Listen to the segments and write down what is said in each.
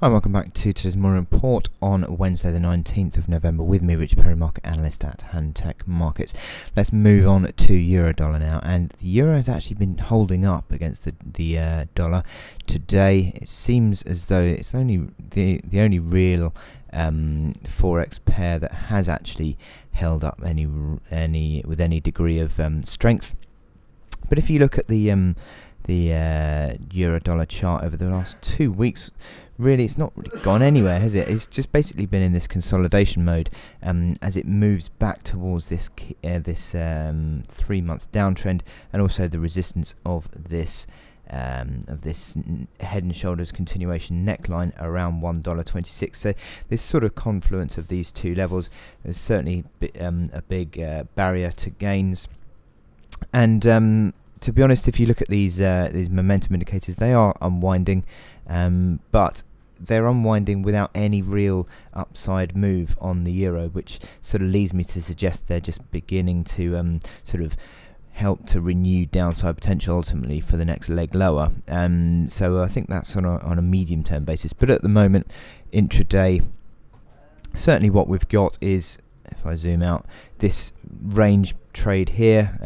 Hi, welcome back to today's morning report on Wednesday the 19th of November with me, Richard Perry, market analyst at Handtech Markets. Let's move on to euro dollar now, and the euro has actually been holding up against the dollar today. It seems as though it's only the only real forex pair that has actually held up with any degree of strength. But if you look at the euro dollar chart over the last 2 weeks, really it's not really gone anywhere, has it? It's just basically been in this consolidation mode as it moves back towards this 3-month downtrend, and also the resistance of this head and shoulders continuation neckline around $1.26. So this sort of confluence of these two levels is certainly a big barrier to gains. And to be honest, if you look at these momentum indicators, they are unwinding, but they're unwinding without any real upside move on the euro, which sort of leads me to suggest they're just beginning to sort of help to renew downside potential ultimately for the next leg lower. So I think that's on a medium-term basis. But at the moment, intraday, certainly what we've got is, if I zoom out, this range trade here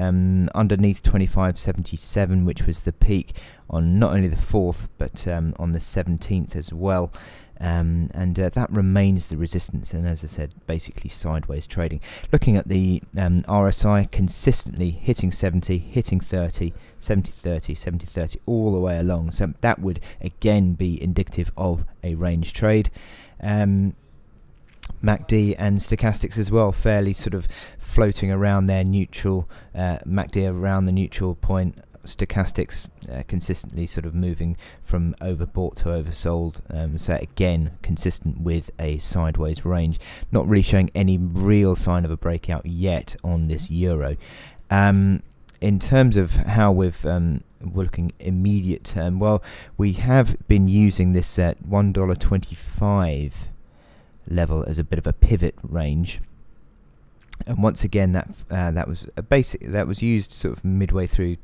underneath 25.77, which was the peak on not only the 4th but on the 17th as well, and that remains the resistance, and as I said, basically sideways trading. Looking at the RSI, consistently hitting 70, hitting 30, 70-30, 70-30 all the way along, so that would again be indicative of a range trade. MACD and stochastics as well, fairly sort of floating around their neutral, MACD around the neutral point, stochastics consistently sort of moving from overbought to oversold, so again consistent with a sideways range, not really showing any real sign of a breakout yet on this euro. In terms of how we're looking immediate term, well, we have been using this $1.25 level as a bit of a pivot range, and once again that was used sort of midway through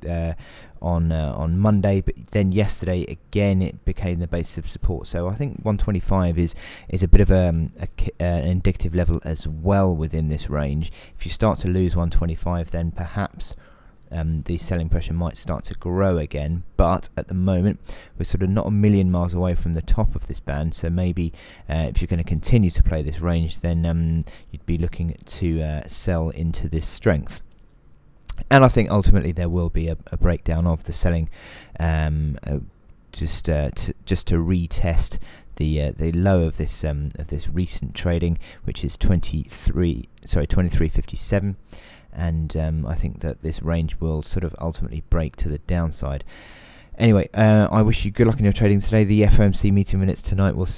on Monday, but then yesterday again it became the basis of support. So I think 125 is a bit of an indicative level as well within this range. If you start to lose 125, then perhaps the selling pressure might start to grow again, but at the moment we're sort of not a million miles away from the top of this band, so maybe if you're going to continue to play this range, then you'd be looking to sell into this strength. And I think ultimately there will be a breakdown of the selling, just to retest the low of this recent trading, which is 23.57. And I think that this range will sort of ultimately break to the downside. Anyway, I wish you good luck in your trading today. The FOMC meeting minutes tonight will,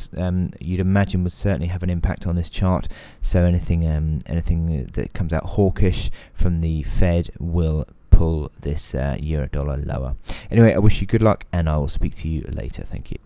you'd imagine, would certainly have an impact on this chart. So anything that comes out hawkish from the Fed will pull this euro dollar lower. Anyway, I wish you good luck, and I will speak to you later. Thank you.